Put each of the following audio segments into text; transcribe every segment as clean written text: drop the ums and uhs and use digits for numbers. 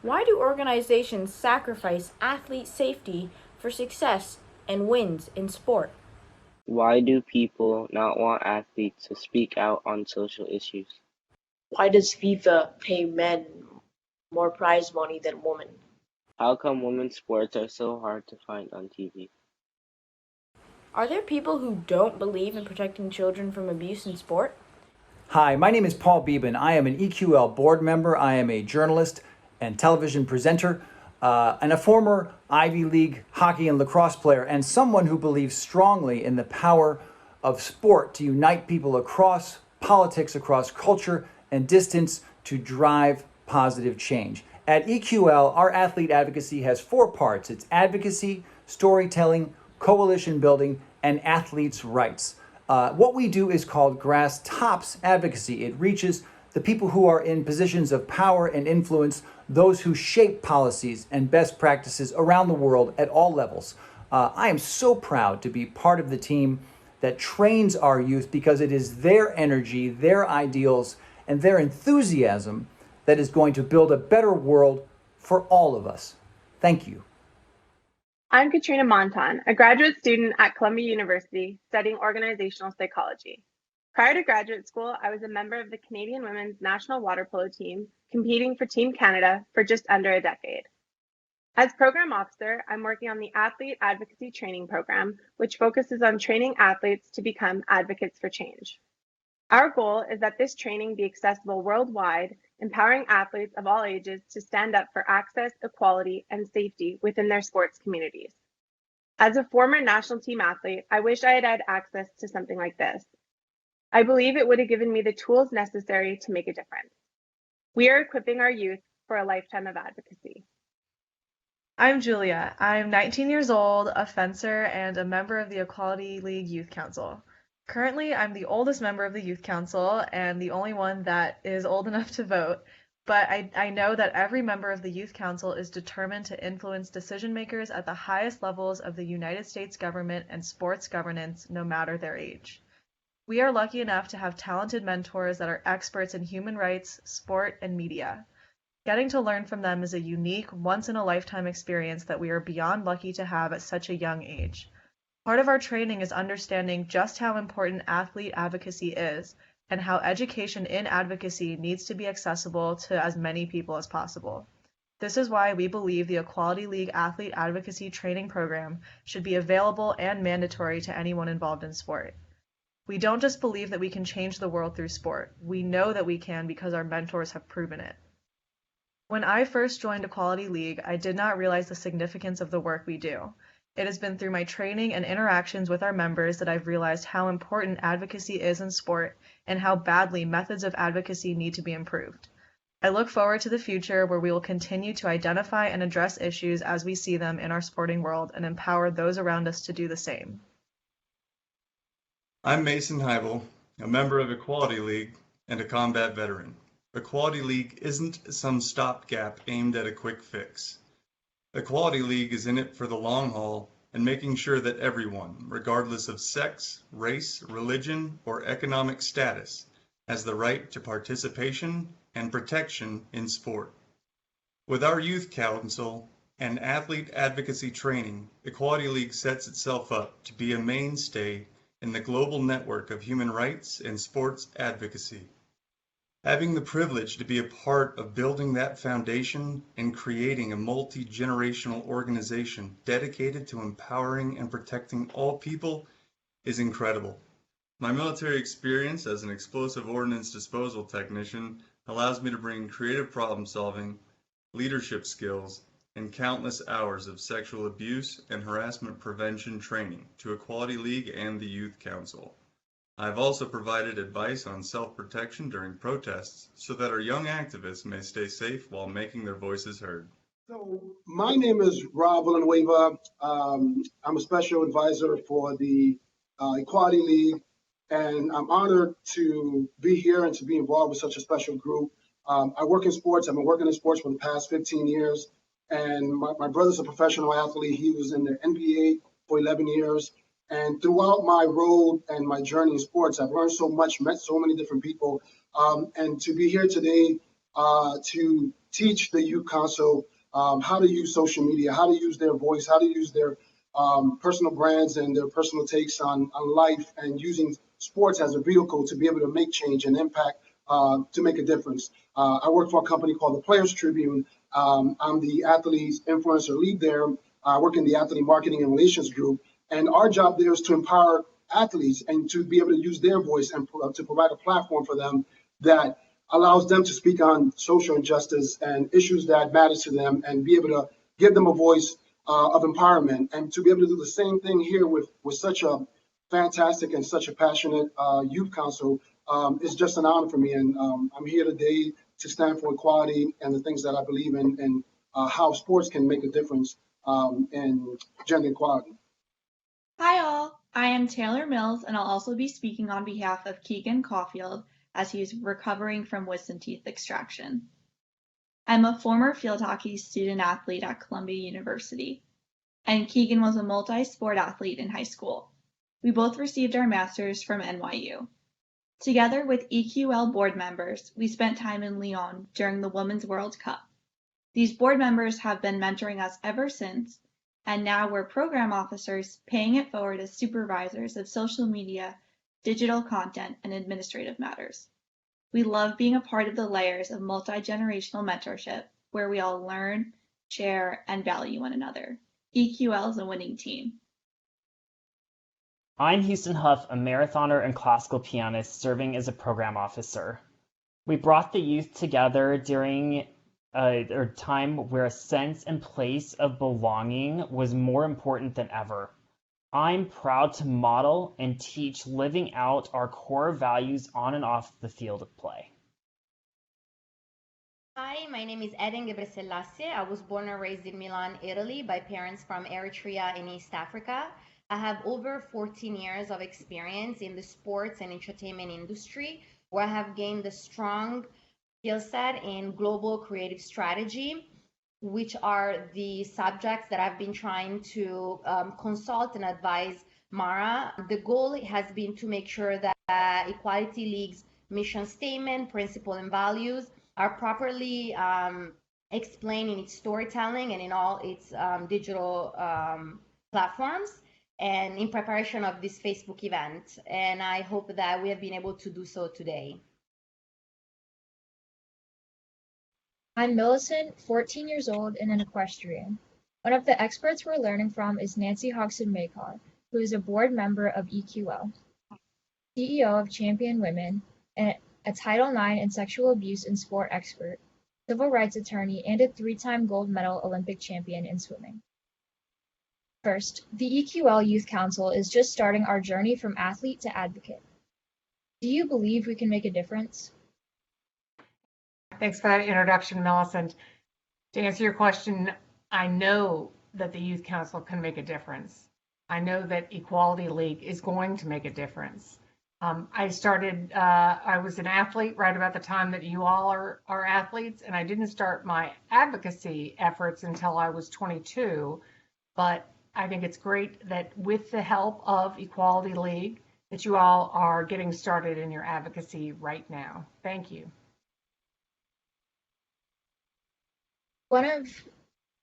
Why do organizations sacrifice athlete safety for success and wins in sport? Why do people not want athletes to speak out on social issues? Why does FIFA pay men more prize money than women? How come women's sports are so hard to find on TV? Are there people who don't believe in protecting children from abuse in sport? Hi, my name is Paul Beeben. I am an EQL board member. I am a journalist and television presenter, and a former Ivy League hockey and lacrosse player, and someone who believes strongly in the power of sport to unite people across politics, across culture and distance to drive positive change. At EQL, our athlete advocacy has 4 parts. It's advocacy, storytelling, coalition building, and athletes' rights. What we do is called grass tops advocacy. It reaches the people who are in positions of power and influence, those who shape policies and best practices around the world at all levels. I am so proud to be part of the team that trains our youth because it is their energy, their ideals, and their enthusiasm that is going to build a better world for all of us. Thank you. I'm Katrina Monton, a graduate student at Columbia University studying organizational psychology. Prior to graduate school, I was a member of the Canadian women's national water polo team, competing for Team Canada for just under a decade. As program officer, I'm working on the Athlete Advocacy Training Program, which focuses on training athletes to become advocates for change. Our goal is that this training be accessible worldwide, empowering athletes of all ages to stand up for access, equality, and safety within their sports communities. As a former national team athlete, I wish I had had access to something like this. I believe it would have given me the tools necessary to make a difference. We are equipping our youth for a lifetime of advocacy. I'm Julia. I'm 19 years old, a fencer, and a member of the Equality League Youth Council. Currently, I'm the oldest member of the Youth Council and the only one that is old enough to vote, but I know that every member of the Youth Council is determined to influence decision makers at the highest levels of the United States government and sports governance, no matter their age. We are lucky enough to have talented mentors that are experts in human rights, sport, and media. Getting to learn from them is a unique, once-in-a-lifetime experience that we are beyond lucky to have at such a young age. Part of our training is understanding just how important athlete advocacy is and how education in advocacy needs to be accessible to as many people as possible. This is why we believe the Equality League Athlete Advocacy Training Program should be available and mandatory to anyone involved in sport. We don't just believe that we can change the world through sport. We know that we can because our mentors have proven it. When I first joined Equality League, I did not realize the significance of the work we do. It has been through my training and interactions with our members that I've realized how important advocacy is in sport and how badly methods of advocacy need to be improved. I look forward to the future where we will continue to identify and address issues as we see them in our sporting world and empower those around us to do the same. I'm Mason Heibel, a member of Equality League and a combat veteran. Equality League isn't some stopgap aimed at a quick fix. Equality League is in it for the long haul and making sure that everyone, regardless of sex, race, religion, or economic status, has the right to participation and protection in sport. With our Youth Council and athlete advocacy training, Equality League sets itself up to be a mainstay in the global network of human rights and sports advocacy. Having the privilege to be a part of building that foundation and creating a multi-generational organization dedicated to empowering and protecting all people is incredible. My military experience as an explosive ordnance disposal technician allows me to bring creative problem solving, leadership skills, and countless hours of sexual abuse and harassment prevention training to Equality League and the Youth Council. I've also provided advice on self-protection during protests so that our young activists may stay safe while making their voices heard. So my name is Rob Villanueva. I'm a special advisor for the Equality League, and I'm honored to be here and to be involved with such a special group. I work in sports. I've been working in sports for the past 15 years, and my brother's a professional athlete. He was in the NBA for 11 years. And throughout my road and my journey in sports, I've learned so much, met so many different people. And to be here today to teach the youth council how to use social media, how to use their voice, how to use their personal brands and their personal takes on life, and using sports as a vehicle to be able to make change and impact, to make a difference. I work for a company called the Players Tribune. I'm the athletes influencer lead there. I work in the athlete marketing and relations group, and our job there is to empower athletes and to be able to use their voice and to provide a platform for them that allows them to speak on social injustice and issues that matter to them, and be able to give them a voice of empowerment, and to be able to do the same thing here with such a fantastic and such a passionate youth council is just an honor for me. And I'm here today to stand for equality and the things that I believe in, and how sports can make a difference in gender equality. Hi all, I am Taylor Mills, and I'll also be speaking on behalf of Keegan Caulfield as he's recovering from wisdom teeth extraction. I'm a former field hockey student athlete at Columbia University, and Keegan was a multi-sport athlete in high school. We both received our masters from NYU. Together with EQL board members, we spent time in Lyon during the Women's World Cup. These board members have been mentoring us ever since, and now we're program officers paying it forward as supervisors of social media, digital content, and administrative matters. We love being a part of the layers of multi-generational mentorship where we all learn, share, and value one another. EQL is a winning team. I'm Houston Huff, a marathoner and classical pianist serving as a program officer. We brought the youth together during a time where a sense and place of belonging was more important than ever. I'm proud to model and teach living out our core values on and off the field of play. Hi, my name is Eden Gebreselassie. I was born and raised in Milan, Italy, by parents from Eritrea in East Africa. I have over 14 years of experience in the sports and entertainment industry, where I have gained a strong skill set in global creative strategy, which are the subjects that I've been trying to consult and advise Mara. The goal has been to make sure that Equality League's mission statement, principle, and values are properly explained in its storytelling and in all its digital platforms, and in preparation of this Facebook event. And I hope that we have been able to do so today. I'm Millicent, 14 years old and an equestrian. One of the experts we're learning from is Nancy Hogshead-Makar, who is a board member of EQL, CEO of Champion Women, and a Title IX and sexual abuse in sport expert, civil rights attorney, and a 3-time gold medal Olympic champion in swimming. First, the EQL Youth Council is just starting our journey from athlete to advocate. Do you believe we can make a difference? Thanks for that introduction, Millicent. To answer your question, I know that the Youth Council can make a difference. I know that Equality League is going to make a difference. I was an athlete right about the time that you all are athletes, and I didn't start my advocacy efforts until I was 22, but I think it's great that with the help of Equality League, that you all are getting started in your advocacy right now. Thank you. One of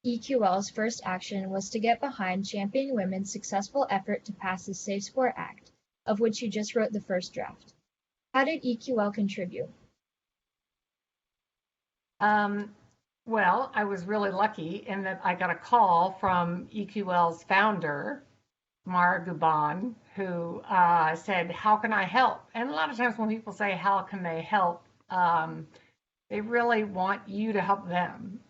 EQL's first action was to get behind Champion Women's successful effort to pass the Safe Sport Act, of which you just wrote the first draft. How did EQL contribute? Well, I was really lucky in that I got a call from EQL's founder, Mara Guban, who said, how can I help? And a lot of times when people say, how can they help? They really want you to help them.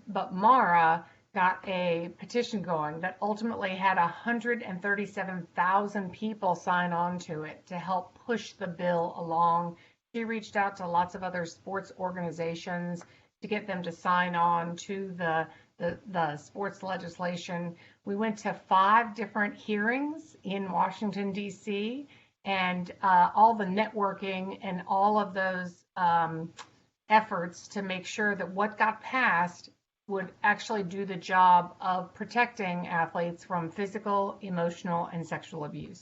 But Mara got a petition going that ultimately had 137,000 people sign on to it to help push the bill along. She reached out to lots of other sports organizations to get them to sign on to the sports legislation. We went to 5 different hearings in Washington, D.C., and all the networking and all of those efforts to make sure that what got passed would actually do the job of protecting athletes from physical, emotional, and sexual abuse.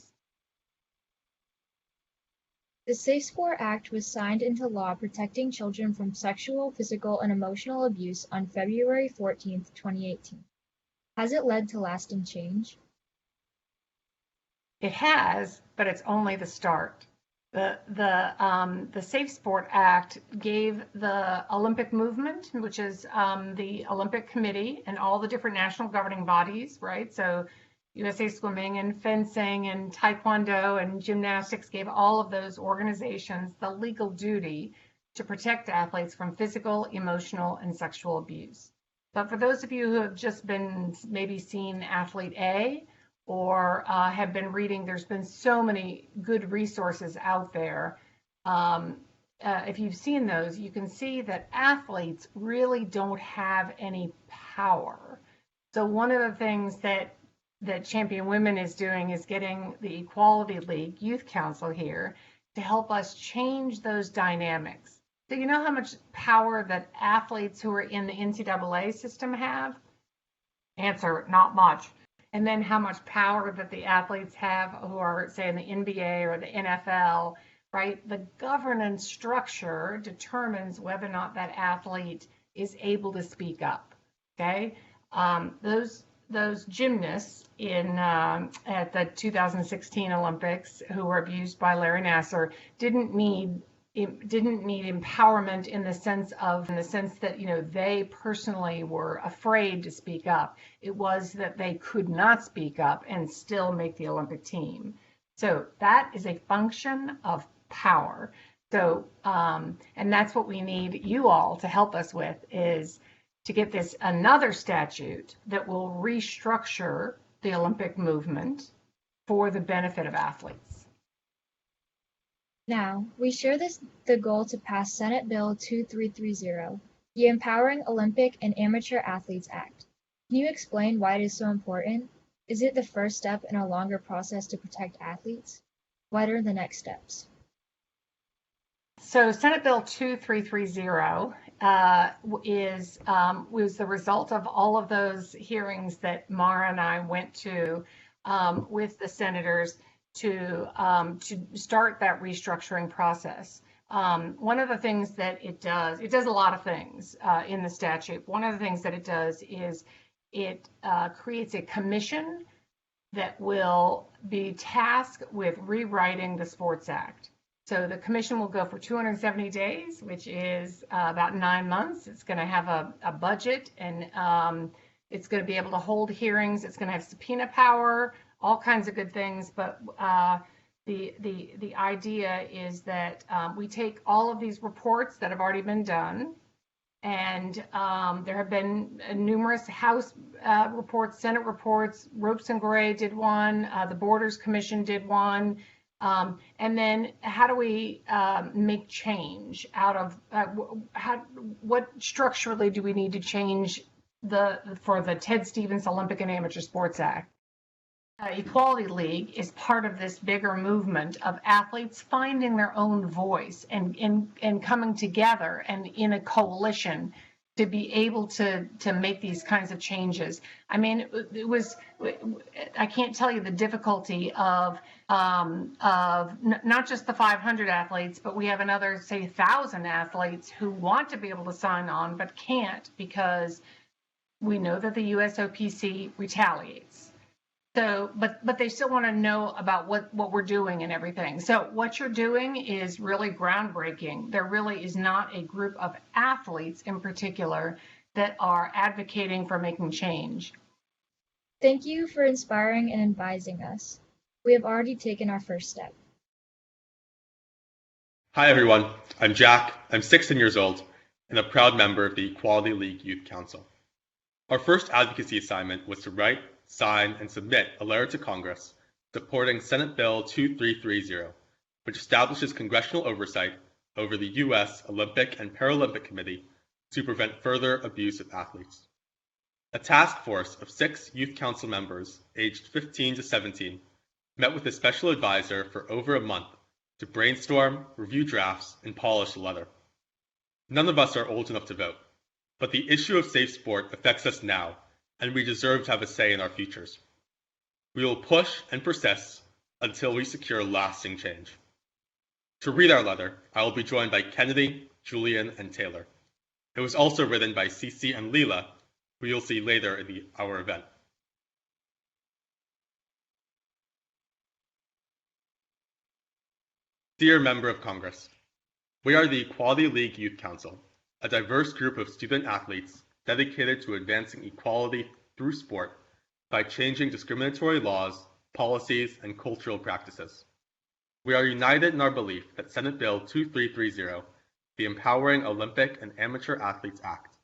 The Safe Sport Act was signed into law protecting children from sexual, physical, and emotional abuse on February 14, 2018. Has it led to lasting change? It has, but it's only the start. The Safe Sport Act gave the Olympic movement, which is the Olympic Committee and all the different national governing bodies, right? So USA Swimming and fencing and Taekwondo and gymnastics gave all of those organizations the legal duty to protect athletes from physical, emotional, and sexual abuse. But for those of you who have just been maybe seen Athlete A, or have been reading, there's been so many good resources out there. If you've seen those, you can see that athletes really don't have any power. So one of the things that Champion Women is doing is getting the Equality League Youth Council here to help us change those dynamics. So you know how much power that athletes who are in the NCAA system have? Answer, not much. And then how much power that the athletes have who are, say, in the NBA or the NFL, right? The governance structure determines whether or not that athlete is able to speak up, okay? Those gymnasts at the 2016 Olympics who were abused by Larry Nassar didn't need empowerment in the sense that, you know, they personally were afraid to speak up. It was that they could not speak up and still make the Olympic team. So that is a function of power. So, and that's what we need you all to help us with, is to get this another statute that will restructure the Olympic movement for the benefit of athletes. Now, we share the goal to pass Senate Bill 2330, the Empowering Olympic and Amateur Athletes Act. Can you explain why it is so important? Is it the first step in a longer process to protect athletes? What are the next steps? So Senate Bill 2330 was the result of all of those hearings that Mara and I went to with the senators to start that restructuring process. One of the things that it does a lot of things in the statute. One of the things that it does is it creates a commission that will be tasked with rewriting the Sports Act. So the commission will go for 270 days, which is about 9 months. It's going to have a budget, and it's going to be able to hold hearings. It's going to have subpoena power, all kinds of good things. But the idea is that we take all of these reports that have already been done, and there have been numerous House reports, Senate reports. Ropes and Gray did one. The Borders Commission did one. And then how do we make change out of what structurally do we need to change for the Ted Stevens Olympic and Amateur Sports Act? Equality League is part of this bigger movement of athletes finding their own voice and coming together and in a coalition to be able to make these kinds of changes. I mean, I can't tell you the difficulty of not just the 500 athletes, but we have another, say, 1,000 athletes who want to be able to sign on but can't because we know that the USOPC retaliates. So, but they still want to know about what we're doing and everything. So what you're doing is really groundbreaking. There really is not a group of athletes in particular that are advocating for making change. Thank you for inspiring and advising us. We have already taken our first step. Hi everyone, I'm Jack. I'm 16 years old and a proud member of the Equality League Youth Council. Our first advocacy assignment was to write, sign, and submit a letter to Congress supporting Senate Bill 2330, which establishes congressional oversight over the U.S. Olympic and Paralympic Committee to prevent further abuse of athletes. A task force of 6 youth council members aged 15 to 17 met with a special advisor for over a month to brainstorm, review drafts, and polish the letter. None of us are old enough to vote, but the issue of safe sport affects us now, and we deserve to have a say in our futures. We will push and persist until we secure lasting change. To read our letter, I will be joined by Kennedy, Julian, and Taylor. It was also written by Cece and Leela, who you'll see later in our event. Dear Member of Congress, we are the Equality League Youth Council, a diverse group of student athletes dedicated to advancing equality through sport by changing discriminatory laws, policies, and cultural practices. We are united in our belief that Senate Bill 2330, the Empowering Olympic and Amateur Athletes Act,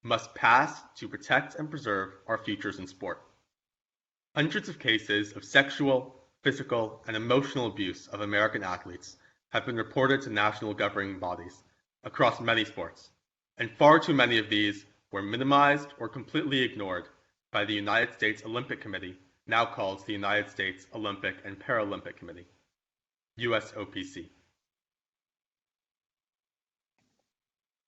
must pass to protect and preserve our futures in sport. Hundreds of cases of sexual, physical, and emotional abuse of American athletes have been reported to national governing bodies across many sports, and far too many of these were minimized or completely ignored by the United States Olympic Committee, now called the United States Olympic and Paralympic Committee, USOPC.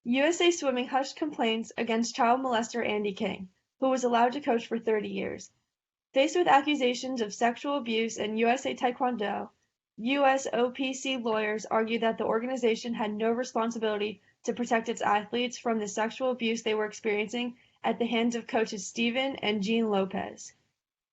USA Swimming hushed complaints against child molester Andy King, who was allowed to coach for 30 years. Faced with accusations of sexual abuse in USA Taekwondo, USOPC lawyers argued that the organization had no responsibility to protect its athletes from the sexual abuse they were experiencing at the hands of coaches Steven and Jean Lopez.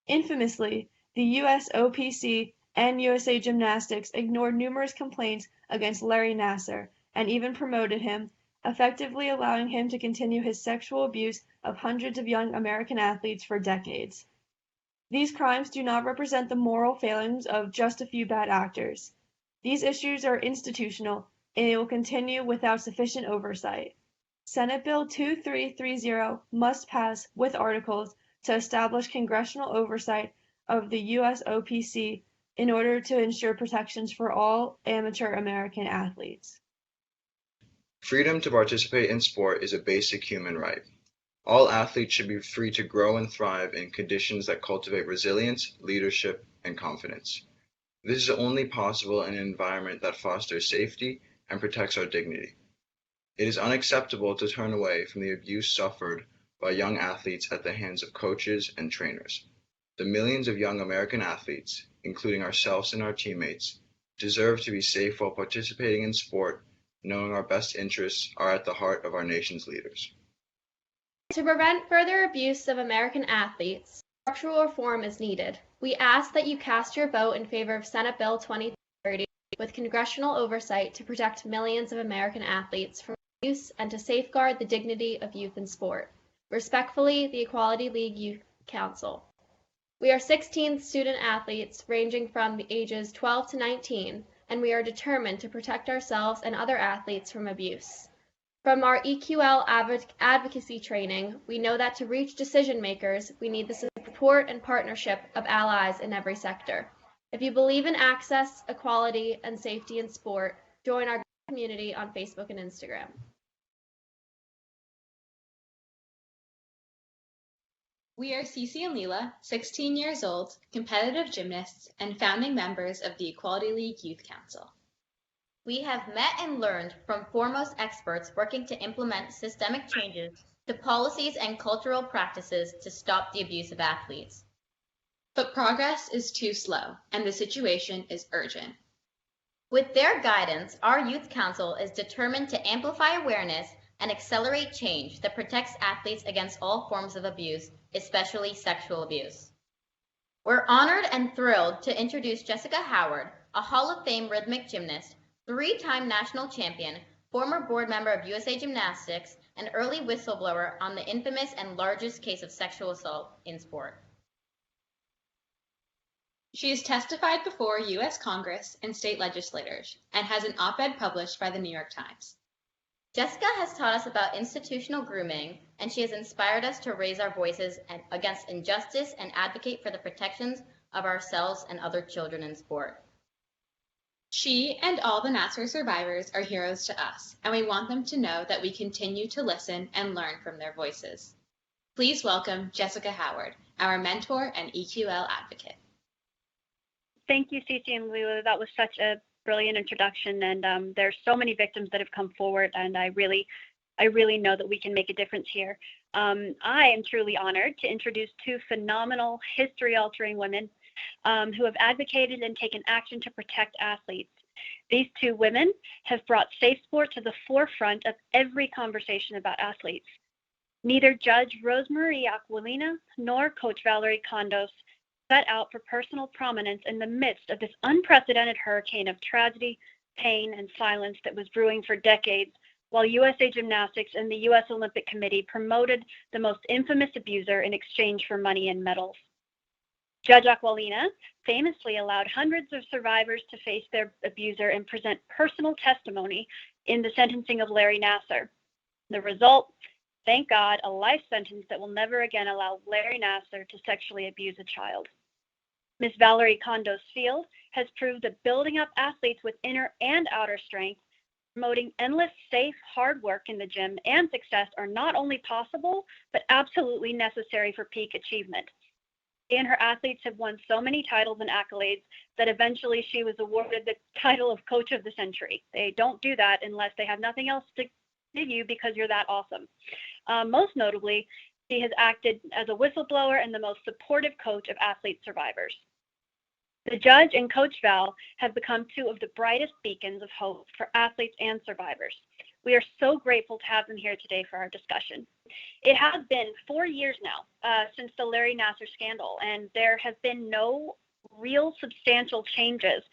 Infamously, the USOPC and USA Gymnastics ignored numerous complaints against Larry Nassar and even promoted him, effectively allowing him to continue his sexual abuse of hundreds of young American athletes for decades. These crimes do not represent the moral failings of just a few bad actors. These issues are institutional, and they will continue without sufficient oversight. Senate Bill 2330 must pass with articles to establish congressional oversight of the USOPC in order to ensure protections for all amateur American athletes. Freedom to participate in sport is a basic human right. All athletes should be free to grow and thrive in conditions that cultivate resilience, leadership, and confidence. This is only possible in an environment that fosters safety and protects our dignity. It is unacceptable to turn away from the abuse suffered by young athletes at the hands of coaches and trainers. The millions of young American athletes, including ourselves and our teammates, deserve to be safe while participating in sport, knowing our best interests are at the heart of our nation's leaders. To prevent further abuse of American athletes, structural reform is needed. We ask that you cast your vote in favor of Senate Bill 2330 with congressional oversight to protect millions of American athletes from abuse and to safeguard the dignity of youth in sport. Respectfully, the Equality League Youth Council. We are 16 student athletes ranging from the ages 12 to 19, and we are determined to protect ourselves and other athletes from abuse. From our EQL advocacy training, we know that to reach decision makers, we need the support and partnership of allies in every sector. If you believe in access, equality, and safety in sport, join our community on Facebook and Instagram. We are Cece and Leela, 16 years old, competitive gymnasts, and founding members of the Equality League Youth Council. We have met and learned from foremost experts working to implement systemic changes to policies and cultural practices to stop the abuse of athletes. But progress is too slow, and the situation is urgent. With their guidance, our Youth Council is determined to amplify awareness and accelerate change that protects athletes against all forms of abuse, especially sexual abuse. We're honored and thrilled to introduce Jessica Howard, a Hall of Fame rhythmic gymnast, 3-time national champion, former board member of USA Gymnastics, and early whistleblower on the infamous and largest case of sexual assault in sport. She has testified before U.S. Congress and state legislators and has an op-ed published by the New York Times. Jessica has taught us about institutional grooming, and she has inspired us to raise our voices against injustice and advocate for the protections of ourselves and other children in sport. She and all the Nassar survivors are heroes to us, and we want them to know that we continue to listen and learn from their voices. Please welcome Jessica Howard, our mentor and EQL advocate. Thank you, Cece and Leela. That was such a brilliant introduction, and there's so many victims that have come forward, and I really know that we can make a difference here. I am truly honored to introduce 2 phenomenal history-altering women who have advocated and taken action to protect athletes. These two women have brought safe sport to the forefront of every conversation about athletes. Neither Judge Rosemarie Aquilina nor Coach Valorie Kondos set out for personal prominence in the midst of this unprecedented hurricane of tragedy, pain, and silence that was brewing for decades, while USA Gymnastics and the US Olympic Committee promoted the most infamous abuser in exchange for money and medals. Judge Aquilina famously allowed hundreds of survivors to face their abuser and present personal testimony in the sentencing of Larry Nassar. The result, thank God, a life sentence that will never again allow Larry Nassar to sexually abuse a child. Ms. Valorie Kondos Field has proved that building up athletes with inner and outer strength, promoting endless, safe, hard work in the gym, and success are not only possible, but absolutely necessary for peak achievement. She and her athletes have won so many titles and accolades that eventually she was awarded the title of Coach of the Century. They don't do that unless they have nothing else to give you because you're that awesome. Most notably, she has acted as a whistleblower and the most supportive coach of athlete survivors. The judge and Coach Val have become two of the brightest beacons of hope for athletes and survivors. We are so grateful to have them here today for our discussion. It has been 4 years now since the Larry Nassar scandal, and there have been no real substantial changes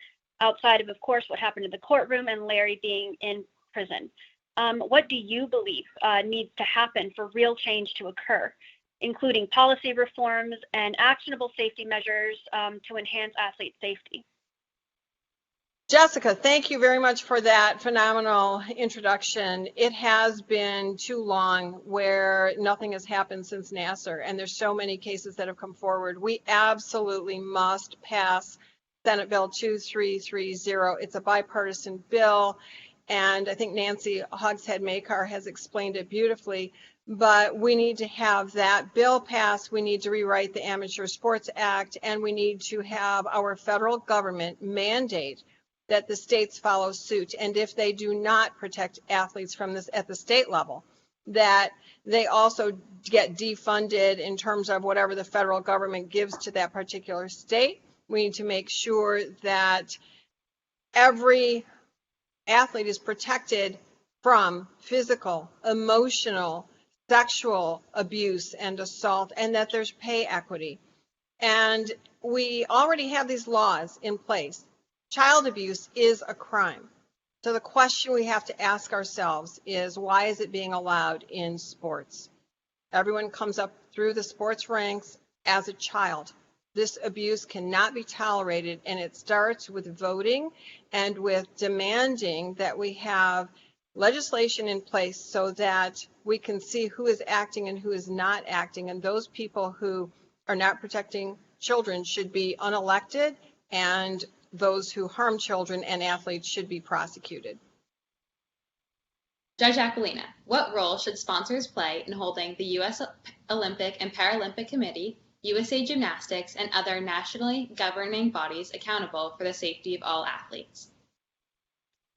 outside of course, what happened in the courtroom and Larry being in prison. What do you believe needs to happen for real change to occur, including policy reforms and actionable safety measures to enhance athlete safety? Jessica, thank you very much for that phenomenal introduction. It has been too long where nothing has happened since Nassar, and there's so many cases that have come forward. We absolutely must pass Senate Bill 2330. It's a bipartisan bill, and I think Nancy Hogshead-Makar has explained it beautifully. But we need to have that bill passed. We need to rewrite the Amateur Sports Act, and we need to have our federal government mandate that the states follow suit. And if they do not protect athletes from this at the state level, that they also get defunded in terms of whatever the federal government gives to that particular state. We need to make sure that every athlete is protected from physical, emotional, sexual abuse and assault, and that there's pay equity. And we already have these laws in place. Child abuse is a crime. So the question we have to ask ourselves is, why is it being allowed in sports? Everyone comes up through the sports ranks as a child. This abuse cannot be tolerated, and it starts with voting and with demanding that we have legislation in place so that we can see who is acting and who is not acting, and those people who are not protecting children should be unelected, and those who harm children and athletes should be prosecuted. Judge Aquilina, what role should sponsors play in holding the U.S. Olympic and Paralympic Committee, USA Gymnastics, and other nationally governing bodies accountable for the safety of all athletes?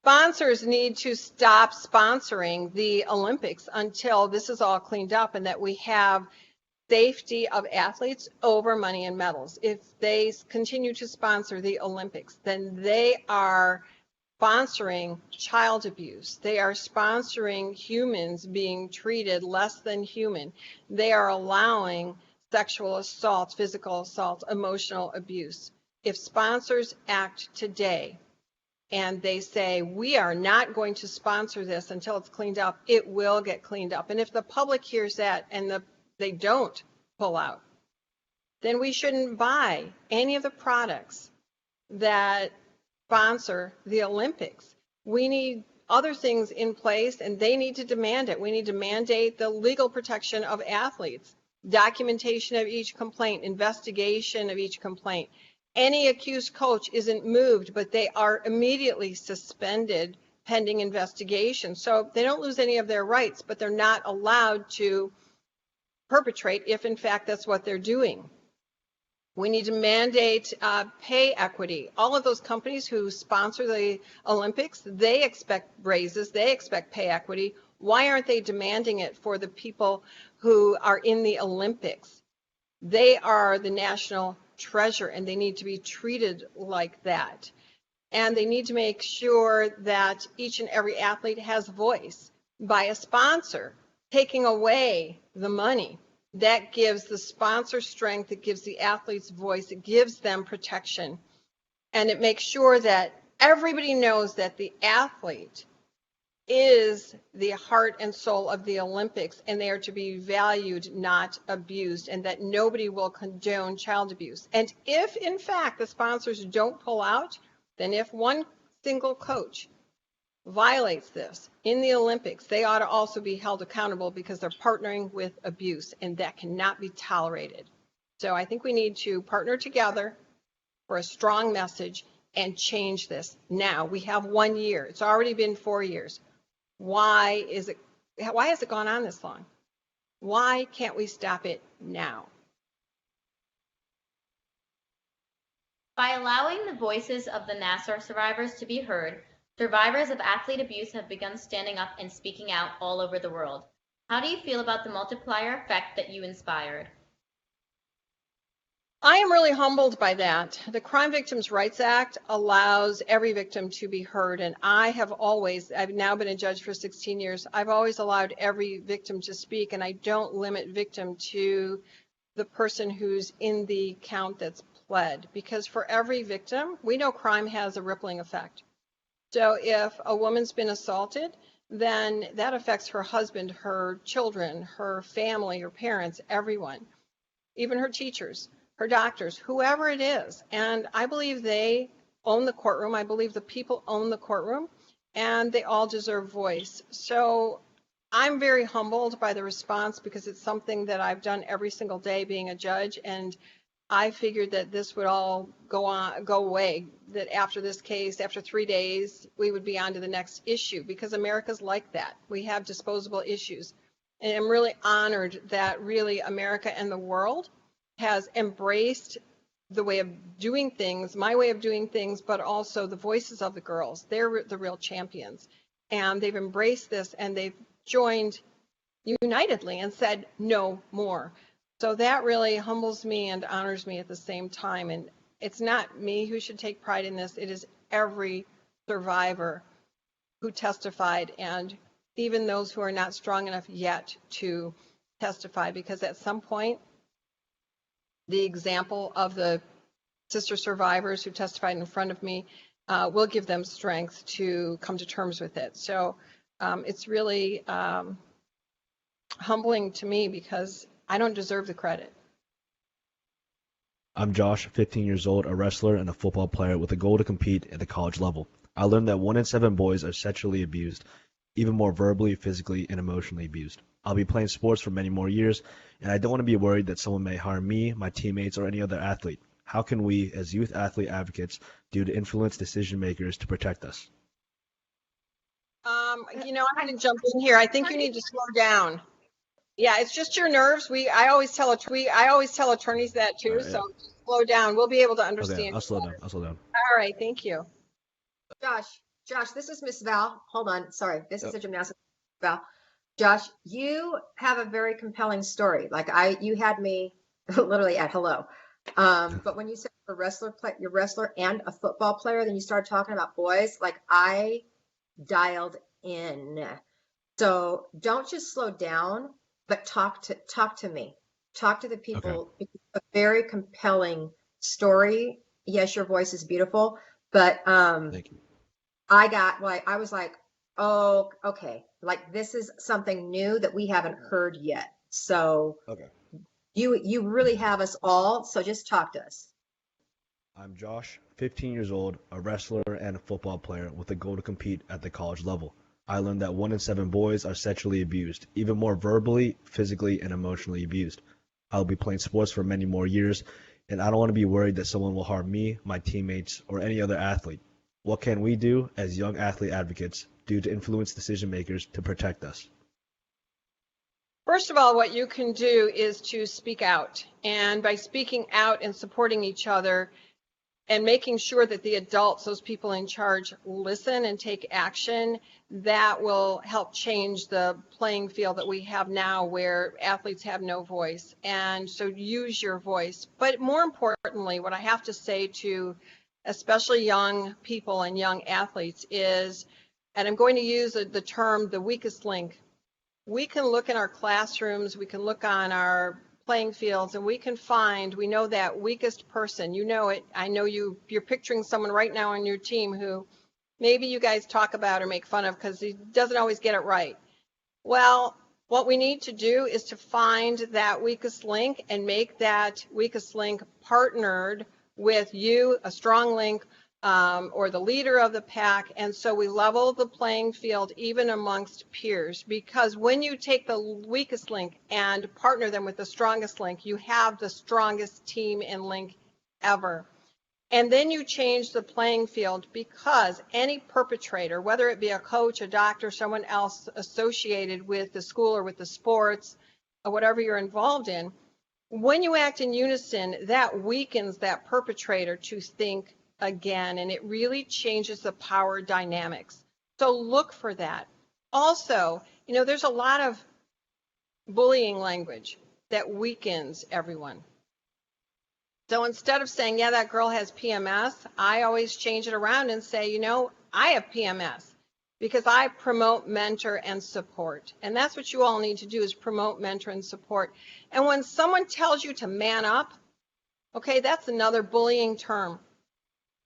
Sponsors need to stop sponsoring the Olympics until this is all cleaned up and that we have safety of athletes over money and medals. If they continue to sponsor the Olympics, then they are sponsoring child abuse. They are sponsoring humans being treated less than human. They are allowing sexual assault, physical assault, emotional abuse. If sponsors act today and they say, we are not going to sponsor this until it's cleaned up, it will get cleaned up. And if the public hears that and they don't pull out, then we shouldn't buy any of the products that sponsor the Olympics. We need other things in place, and they need to demand it. We need to mandate the legal protection of athletes, documentation of each complaint, investigation of each complaint. Any accused coach isn't moved, but they are immediately suspended pending investigation. So they don't lose any of their rights, but they're not allowed to perpetrate if in fact that's what they're doing. We need to mandate pay equity. All of those companies who sponsor the Olympics, they expect raises, they expect pay equity. Why aren't they demanding it for the people who are in the Olympics? They are the national treasure and they need to be treated like that. And they need to make sure that each and every athlete has a voice by a sponsor taking away the money. That gives the sponsor strength, it gives the athletes voice, it gives them protection. And it makes sure that everybody knows that the athlete is the heart and soul of the Olympics, and they are to be valued, not abused, and that nobody will condone child abuse. And if, in fact, the sponsors don't pull out, then if one single coach violates this in the Olympics, they ought to also be held accountable because they're partnering with abuse, and that cannot be tolerated. So I think we need to partner together for a strong message and change this now. We have 1 year. It's already been 4 years. Why has it gone on this long? Why can't we stop it now? By allowing the voices of the Nassar survivors to be heard, survivors of athlete abuse have begun standing up and speaking out all over the world. How do you feel about the multiplier effect that you inspired? I am really humbled by that. The Crime Victims' Rights Act allows every victim to be heard, and I've now been a judge for 16 years, I've always allowed every victim to speak, and I don't limit victim to the person who's in the count that's pled, because for every victim, we know crime has a rippling effect. So if a woman's been assaulted, then that affects her husband, her children, her family, her parents, everyone, even her teachers, her doctors, whoever it is. And I believe they own the courtroom. I believe the people own the courtroom, and they all deserve voice. So I'm very humbled by the response because it's something that I've done every single day being a judge, and I figured that this would all go away, that after this case, after 3 days, we would be on to the next issue, because America's like that. We have disposable issues. And I'm really honored that really America and the world has embraced the way of doing things, my way of doing things, but also the voices of the girls. They're the real champions. And they've embraced this, and they've joined unitedly and said no more. So that really humbles me and honors me at the same time. And it's not me who should take pride in this. It is every survivor who testified, and even those who are not strong enough yet to testify, because at some point, the example of the sister survivors who testified in front of me will give them strength to come to terms with it. So it's really humbling to me because I don't deserve the credit. I'm Josh, 15 years old, a wrestler and a football player with a goal to compete at the college level. I learned that 1 in 7 boys are sexually abused, even more verbally, physically, and emotionally abused. I'll be playing sports for many more years, and I don't want to be worried that someone may harm me, my teammates, or any other athlete. How can we, as youth athlete advocates, do to influence decision makers to protect us? I'm going to jump in here. I think you need to slow down. Yeah, it's just your nerves. I always tell attorneys that too. Right, so slow down. We'll be able to understand. Okay, I'll slow down. All right, thank you. Josh, this is Miss Val. Hold on, sorry. This is a gymnastic Val. Josh, you have a very compelling story. Like you had me literally at hello. But when you said you're a wrestler and a football player, then you started talking about boys. Like I dialed in. So don't just slow down, but talk to me. Talk to the people. Okay. It's a very compelling story. Yes, your voice is beautiful, but Thank you. I was like, oh, okay. Like this is something new that we haven't heard yet. So okay. You really have us all. So just talk to us. I'm Josh, 15 years old, a wrestler and a football player with a goal to compete at the college level. I learned that 1 in 7 boys are sexually abused, even more verbally, physically, and emotionally abused. I'll be playing sports for many more years, and I don't want to be worried that someone will harm me, my teammates, or any other athlete. What can we do as young athlete advocates do to influence decision makers to protect us? First of all, what you can do is to speak out. And by speaking out and supporting each other and making sure that the adults, those people in charge, listen and take action, that will help change the playing field that we have now where athletes have no voice. And so use your voice. But more importantly, what I have to say to especially young people and young athletes, is, and I'm going to use the term the weakest link. We can look in our classrooms, we can look on our playing fields, and we can find, we know that weakest person. You know it. I know you're picturing someone right now on your team who maybe you guys talk about or make fun of because he doesn't always get it right. Well, what we need to do is to find that weakest link and make that weakest link partnered with you, a strong link, or the leader of the pack. And so we level the playing field even amongst peers, because when you take the weakest link and partner them with the strongest link, you have the strongest team and link ever. And then you change the playing field, because any perpetrator, whether it be a coach, a doctor, someone else associated with the school or with the sports or whatever you're involved in, when you act in unison, that weakens that perpetrator to think again, and it really changes the power dynamics. So look for that. Also, you know, there's a lot of bullying language that weakens everyone. So instead of saying, yeah, that girl has PMS, I always change it around and say, you know, I have PMS, because I promote, mentor, and support. And that's what you all need to do, is promote, mentor, and support. And when someone tells you to man up, okay, that's another bullying term.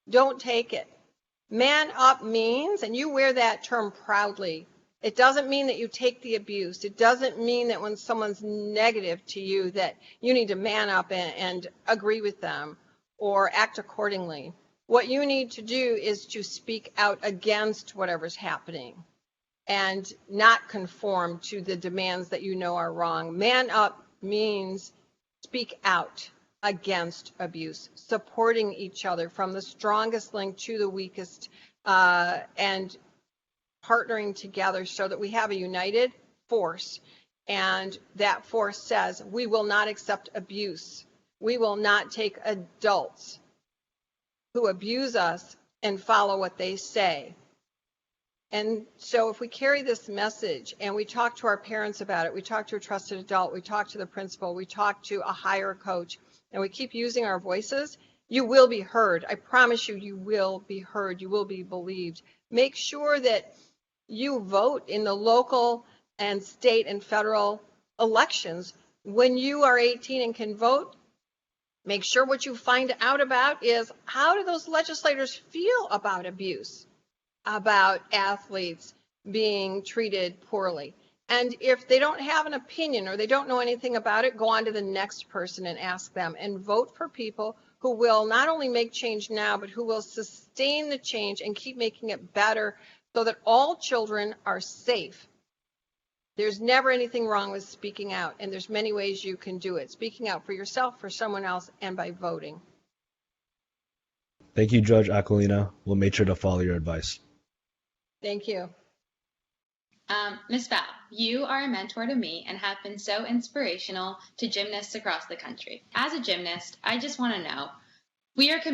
Don't take it. Man up means, and you wear that term proudly, it doesn't mean that you take the abuse. It doesn't mean that when someone's negative to you that you need to man up and agree with them or act accordingly. What you need to do is to speak out against whatever's happening and not conform to the demands that you know are wrong. Man up means speak out against abuse, supporting each other from the strongest link to the weakest, and partnering together so that we have a united force, and that force says we will not accept abuse. We will not take adults who abuse us and follow what they say. And so if we carry this message and we talk to our parents about it, we talk to a trusted adult, we talk to the principal, we talk to a higher coach, and we keep using our voices, you will be heard. I promise you, you will be heard. You will be believed. Make sure that you vote in the local and state and federal elections. When you are 18 and can vote, make sure what you find out about is, how do those legislators feel about abuse, about athletes being treated poorly? And if they don't have an opinion or they don't know anything about it, go on to the next person and ask them, and vote for people who will not only make change now, but who will sustain the change and keep making it better, so that all children are safe. There's never anything wrong with speaking out, and there's many ways you can do it. Speaking out for yourself, for someone else, and by voting. Thank you, Judge Aquilina. We'll make sure to follow your advice. Thank you. Ms. Val, you are a mentor to me and have been so inspirational to gymnasts across the country. As a gymnast, I just want to know, we athletes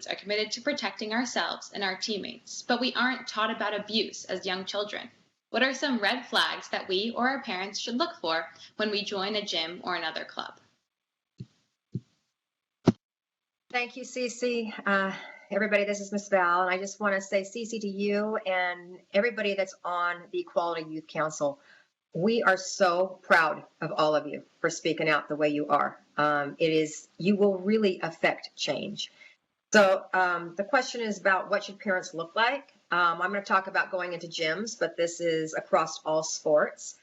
are committed to protecting ourselves and our teammates, but we aren't taught about abuse as young children. What are some red flags that we or our parents should look for when we join a gym or another club? Thank you, Cece. Everybody, this is Miss Val, and I just want to say, Cece, to you and everybody that's on the Equality Youth Council, we are so proud of all of you for speaking out the way you are. You will really affect change. So the question is about, what should parents look like? I'm going to talk about going into gyms, but this is across all sports.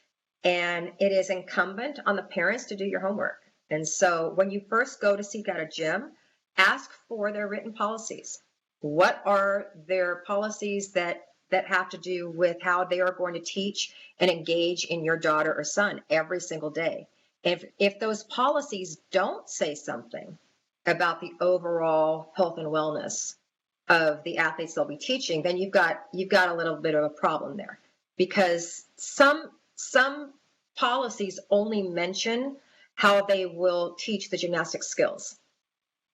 And it is incumbent on the parents to do your homework. And so when you first go to seek out a gym, ask for their written policies. What are their policies that have to do with how they are going to teach and engage in your daughter or son every single day? If those policies don't say something about the overall health and wellness of the athletes they'll be teaching, then you've got a little bit of a problem there, because some policies only mention how they will teach the gymnastic skills.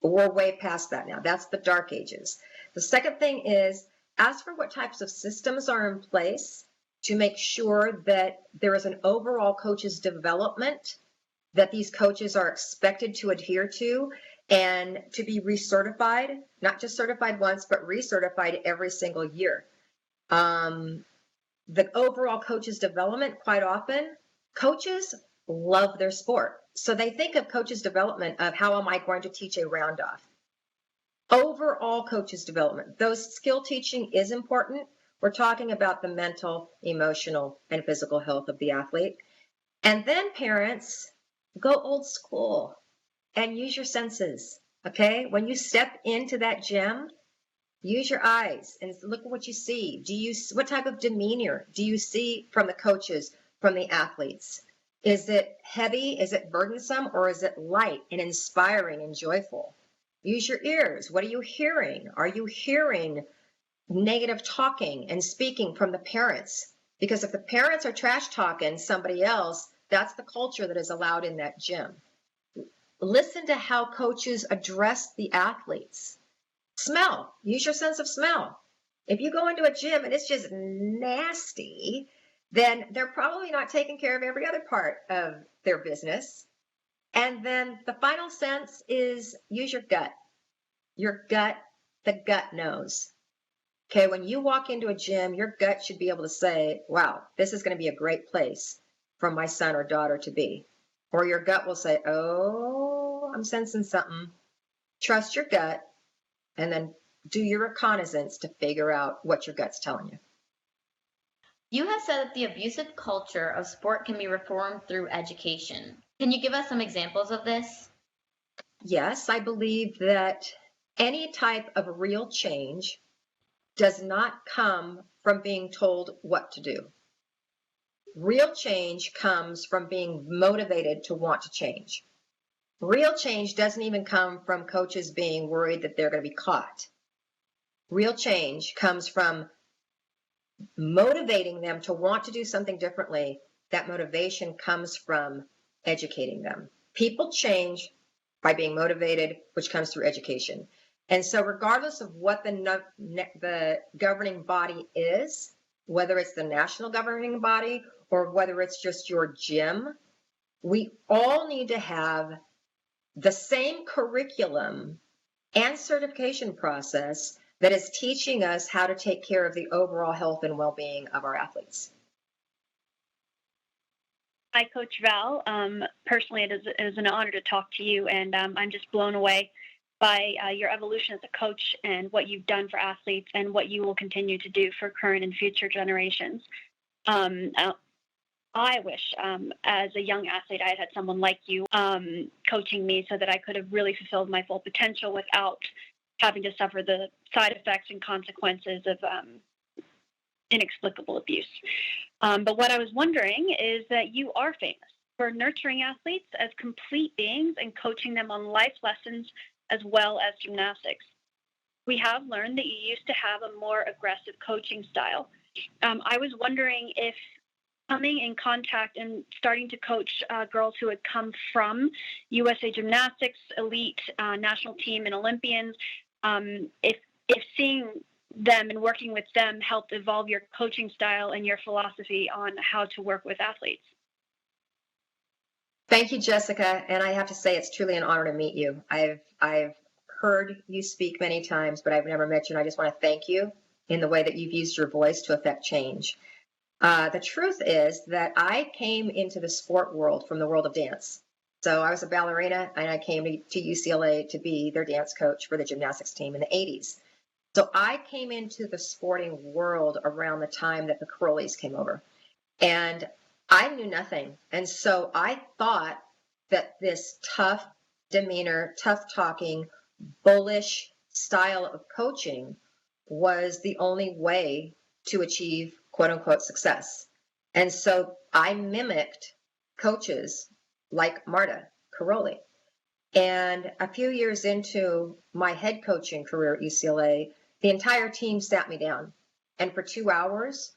We're way past that now. That's the dark ages. The second thing is, ask for what types of systems are in place to make sure that there is an overall coach's development that these coaches are expected to adhere to, and to be recertified, not just certified once, but recertified every single year. The overall coaches development, quite often, coaches love their sport. So they think of coaches development of how am I going to teach a round off? Overall coaches development, those skill teaching is important. We're talking about the mental, emotional, and physical health of the athlete. And then parents, go old school and use your senses, okay? When you step into that gym, use your eyes and look at what you see. What type of demeanor do you see from the coaches, from the athletes? Is it heavy? Is it burdensome? Or is it light and inspiring and joyful? Use your ears. What are you hearing? Are you hearing negative talking and speaking from the parents? Because if the parents are trash talking somebody else, that's the culture that is allowed in that gym. Listen to how coaches address the athletes. Smell. Use your sense of smell. If you go into a gym and it's just nasty, then they're probably not taking care of every other part of their business. And then the final sense is use your gut. Your gut, the gut knows. Okay, when you walk into a gym, your gut should be able to say, wow, this is going to be a great place for my son or daughter to be. Or your gut will say, oh, I'm sensing something. Trust your gut and then do your reconnaissance to figure out what your gut's telling you. You have said that the abusive culture of sport can be reformed through education. Can you give us some examples of this? Yes, I believe that any type of real change does not come from being told what to do. Real change comes from being motivated to want to change. Real change doesn't even come from coaches being worried that they're going to be caught. Real change comes from motivating them to want to do something differently. That motivation comes from educating them. People change by being motivated, which comes through education. And so regardless of what the governing body is, whether it's the national governing body or whether it's just your gym, we all need to have the same curriculum and certification process that is teaching us how to take care of the overall health and well-being of our athletes. Hi, Coach Val. Personally, it is an honor to talk to you, and I'm just blown away by your evolution as a coach and what you've done for athletes and what you will continue to do for current and future generations. I wish, as a young athlete, I had someone like you coaching me so that I could have really fulfilled my full potential without having to suffer the side effects and consequences of inexplicable abuse. But what I was wondering is that you are famous for nurturing athletes as complete beings and coaching them on life lessons as well as gymnastics. We have learned that you used to have a more aggressive coaching style. I was wondering if coming in contact and starting to coach girls who had come from USA Gymnastics, elite national team and Olympians, if seeing them and working with them helped evolve your coaching style and your philosophy on how to work with athletes. Thank you, Jessica. And I have to say, it's truly an honor to meet you. I've heard you speak many times, but I've never met you. And I just want to thank you in the way that you've used your voice to affect change. The truth is that I came into the sport world from the world of dance. So I was a ballerina and I came to UCLA to be their dance coach for the gymnastics team in the 80s. So I came into the sporting world around the time that the Carolis came over. And I knew nothing. And so I thought that this tough demeanor, tough talking, bullish style of coaching was the only way to achieve quote unquote success. And so I mimicked coaches like Marta Caroli. And a few years into my head coaching career at UCLA, the entire team sat me down and for 2 hours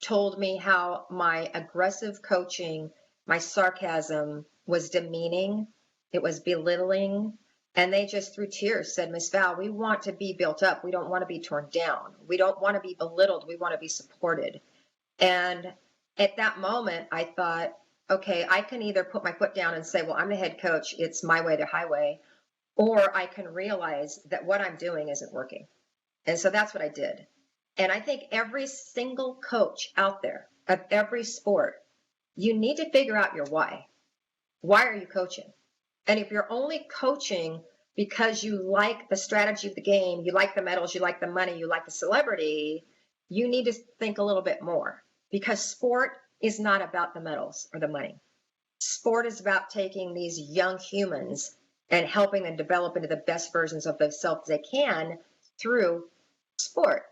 told me how my aggressive coaching, my sarcasm was demeaning, it was belittling, and they just through tears said, Miss Val, we want to be built up. We don't want to be torn down. We don't want to be belittled. We want to be supported. And at that moment, I thought, okay, I can either put my foot down and say, well, I'm the head coach. It's my way to highway. or I can realize that what I'm doing isn't working. And so that's what I did. And I think every single coach out there of every sport, you need to figure out your why. Why are you coaching? And if you're only coaching because you like the strategy of the game, you like the medals, you like the money, you like the celebrity, you need to think a little bit more, because sport is not about the medals or the money. Sport is about taking these young humans and helping them develop into the best versions of themselves they can through sport.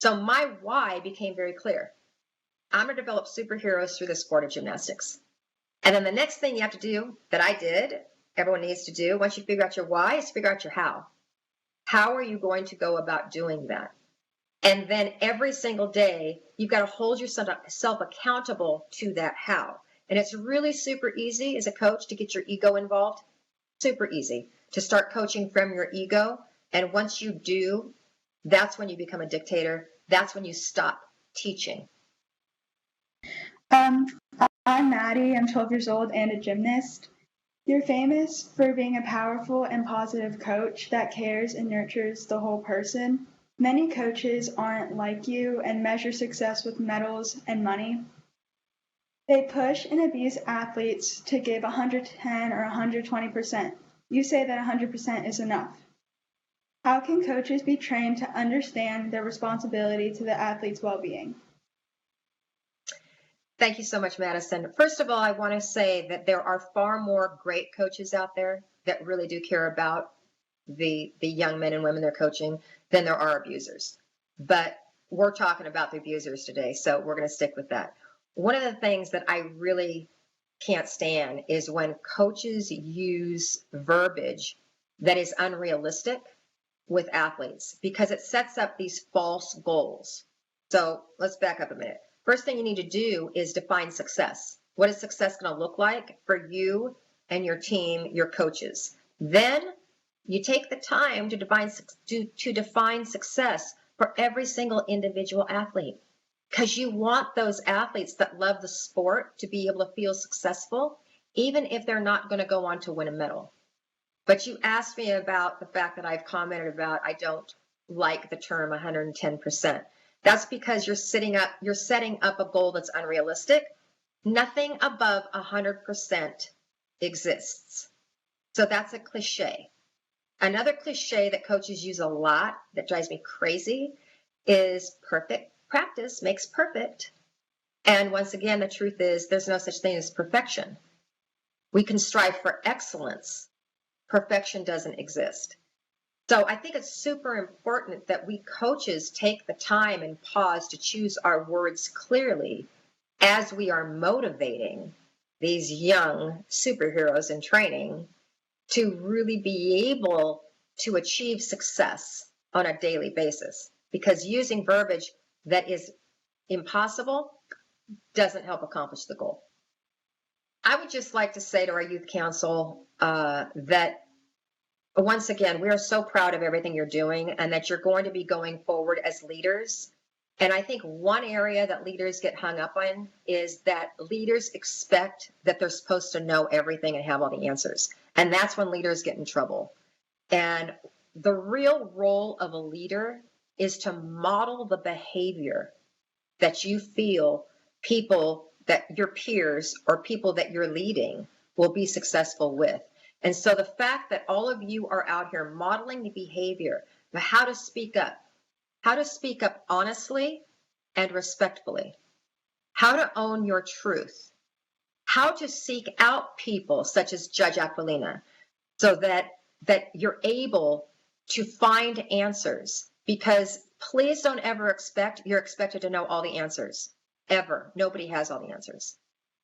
So my why became very clear. I'm going to develop superheroes through the sport of gymnastics. And then the next thing you have to do, that I did, everyone needs to do, once you figure out your why, is figure out your how. How are you going to go about doing that? And then every single day, you've got to hold yourself accountable to that how. And it's really super easy as a coach to get your ego involved. Super easy to start coaching from your ego. And once you do, that's when you become a dictator. That's when you stop teaching. I'm Maddie. I'm 12 years old and a gymnast. You're famous for being a powerful and positive coach that cares and nurtures the whole person. Many coaches aren't like you and measure success with medals and money. They push and abuse athletes to give 110 or 120%. You say that 100% is enough. How can coaches be trained to understand their responsibility to the athlete's well-being? Thank you so much, Madison. First of all, I want to say that there are far more great coaches out there that really do care about the young men and women they're coaching than there are abusers. But we're talking about the abusers today, so we're going to stick with that. One of the things that I really can't stand is when coaches use verbiage that is unrealistic with athletes, because it sets up these false goals. So let's back up a minute. First thing you need to do is define success. What is success going to look like for you and your team, your coaches? Then you take the time to define success for every single individual athlete, because you want those athletes that love the sport to be able to feel successful, even if they're not going to go on to win a medal. But you asked me about the fact that I've commented about I don't like the term 110%. That's because you're setting up a goal that's unrealistic. Nothing above 100% exists. So that's a cliche. Another cliche that coaches use a lot that drives me crazy is perfect practice makes perfect. And once again, the truth is there's no such thing as perfection. We can strive for excellence. Perfection doesn't exist. So I think it's super important that we coaches take the time and pause to choose our words clearly as we are motivating these young superheroes in training to really be able to achieve success on a daily basis. Because using verbiage that is impossible doesn't help accomplish the goal. I would just like to say to our youth council that once again, we are so proud of everything you're doing and that you're going to be going forward as leaders. And I think one area that leaders get hung up on is that leaders expect that they're supposed to know everything and have all the answers. And that's when leaders get in trouble. And the real role of a leader is to model the behavior that you feel people that your peers or people that you're leading will be successful with. And so the fact that all of you are out here modeling the behavior of how to speak up honestly and respectfully, how to own your truth, how to seek out people such as Judge Aquilina, so that you're able to find answers. Because please don't ever expect you're expected to know all the answers, ever. Nobody has all the answers.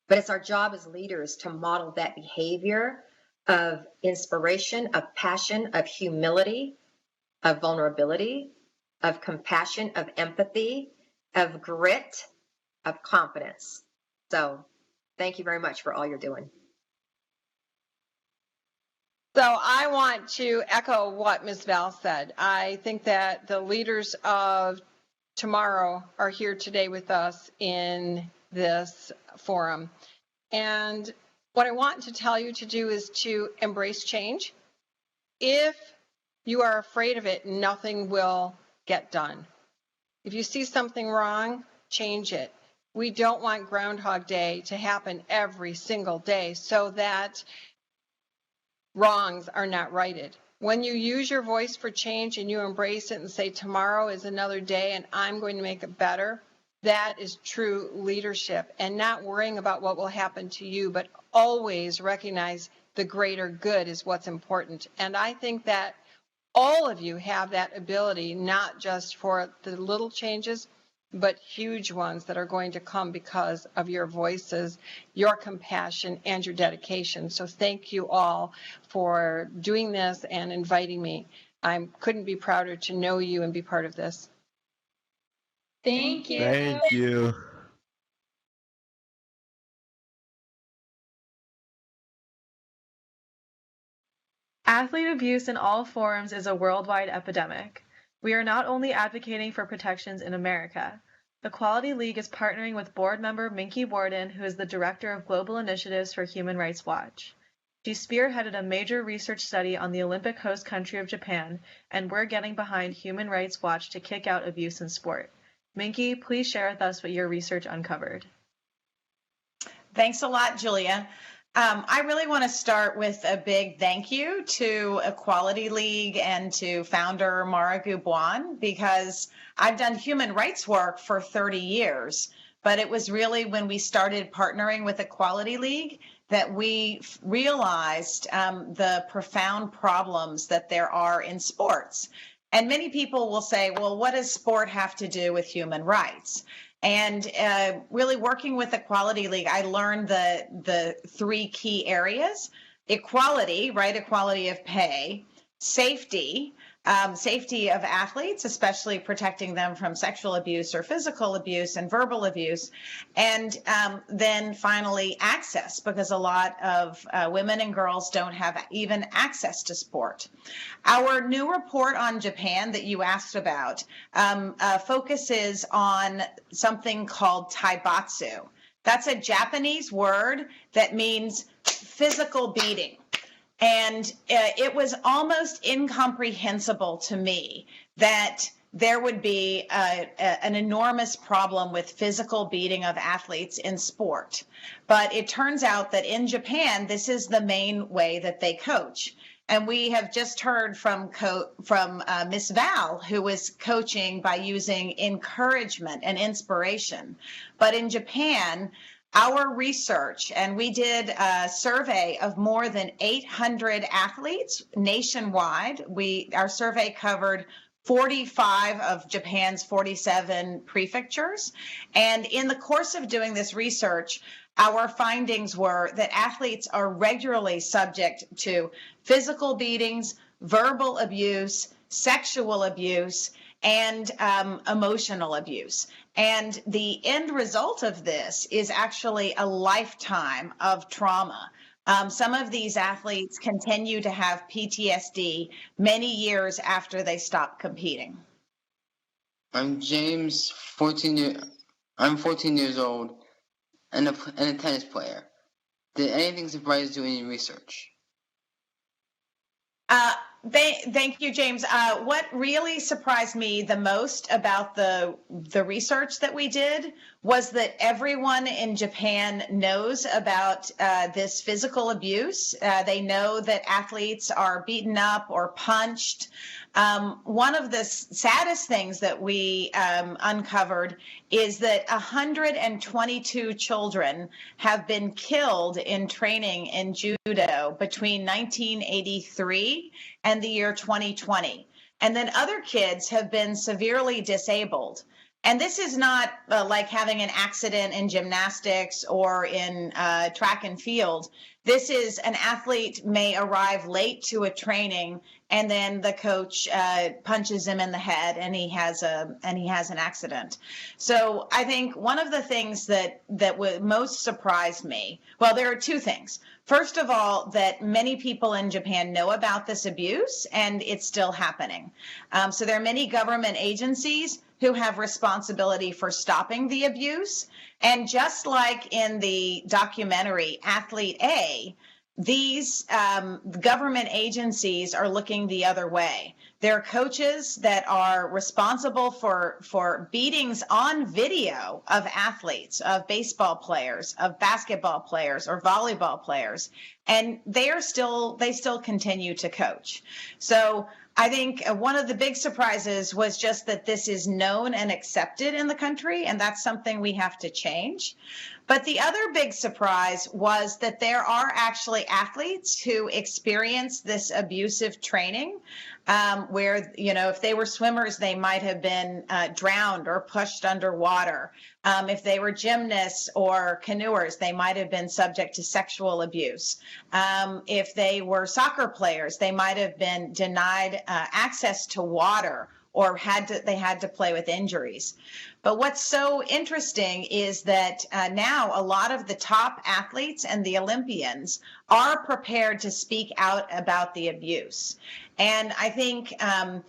But it's our job as leaders to model that behavior of inspiration, of passion, of humility, of vulnerability, of compassion, of empathy, of grit, of confidence. So thank you very much for all you're doing. So I want to echo what Ms. Val said. I think that the leaders of tomorrow are here today with us in this forum. And what I want to tell you to do is to embrace change. If you are afraid of it, nothing will get done. If you see something wrong, change it. We don't want Groundhog Day to happen every single day so that wrongs are not righted. When you use your voice for change and you embrace it and say, tomorrow is another day and I'm going to make it better, that is true leadership, and not worrying about what will happen to you, but always recognize the greater good is what's important. And I think that all of you have that ability, not just for the little changes, but huge ones that are going to come because of your voices, your compassion, and your dedication. So thank you all for doing this and inviting me. I couldn't be prouder to know you and be part of this. Thank you. Thank you. Athlete abuse in all forms is a worldwide epidemic. We are not only advocating for protections in America. The Equality League is partnering with board member Minky Worden, who is the director of Global Initiatives for Human Rights Watch. She spearheaded a major research study on the Olympic host country of Japan, and we're getting behind Human Rights Watch to kick out abuse in sport. Minky, please share with us what your research uncovered. Thanks a lot, Julia. I really want to start with a big thank you to Equality League and to founder Mara Gubwan, because I've done human rights work for 30 years, but it was really when we started partnering with Equality League that we realized the profound problems that there are in sports. And many people will say, well, what does sport have to do with human rights? And really working with Equality League, I learned the three key areas: equality, right? Equality of pay, safety, safety of athletes, especially protecting them from sexual abuse or physical abuse and verbal abuse, and then finally access, because a lot of women and girls don't have even access to sport. Our new report on Japan that you asked about focuses on something called taibatsu. That's a Japanese word that means physical beating. And it was almost incomprehensible to me that there would be an enormous problem with physical beating of athletes in sport. But it turns out that in Japan, this is the main way that they coach. And we have just heard from Miss Val, who was coaching by using encouragement and inspiration. But in Japan, our research, and we did a survey of more than 800 athletes nationwide. Our survey covered 45 of Japan's 47 prefectures. And in the course of doing this research, our findings were that athletes are regularly subject to physical beatings, verbal abuse, sexual abuse, and emotional abuse. And the end result of this is actually a lifetime of trauma. Some of these athletes continue to have PTSD many years after they stop competing. I'm James, I'm 14 years old and a tennis player. Did anything surprise you in your research? Thank you, James. What really surprised me the most about the research that we did was that everyone in Japan knows about this physical abuse. They know that athletes are beaten up or punched. One of the saddest things that we uncovered is that 122 children have been killed in training in judo between 1983 and the year 2020. And then other kids have been severely disabled. And this is not like having an accident in gymnastics or in track and field. This is an athlete may arrive late to a training, and then the coach punches him in the head, and he has an accident. So I think one of the things that most surprised me, well, there are two things. First of all, that many people in Japan know about this abuse, and it's still happening. So there are many government agencies who have responsibility for stopping the abuse. And just like in the documentary Athlete A, these government agencies are looking the other way. There are coaches that are responsible for beatings on video of athletes, of baseball players, of basketball players, or volleyball players, and they still continue to coach. So I think one of the big surprises was just that this is known and accepted in the country, and that's something we have to change. But the other big surprise was that there are actually athletes who experience this abusive training, where, if they were swimmers, they might have been drowned or pushed underwater. If they were gymnasts or canoers, they might have been subject to sexual abuse. If they were soccer players, they might have been denied access to water, or they had to play with injuries. But what's so interesting is that now a lot of the top athletes and the Olympians are prepared to speak out about the abuse. And I think our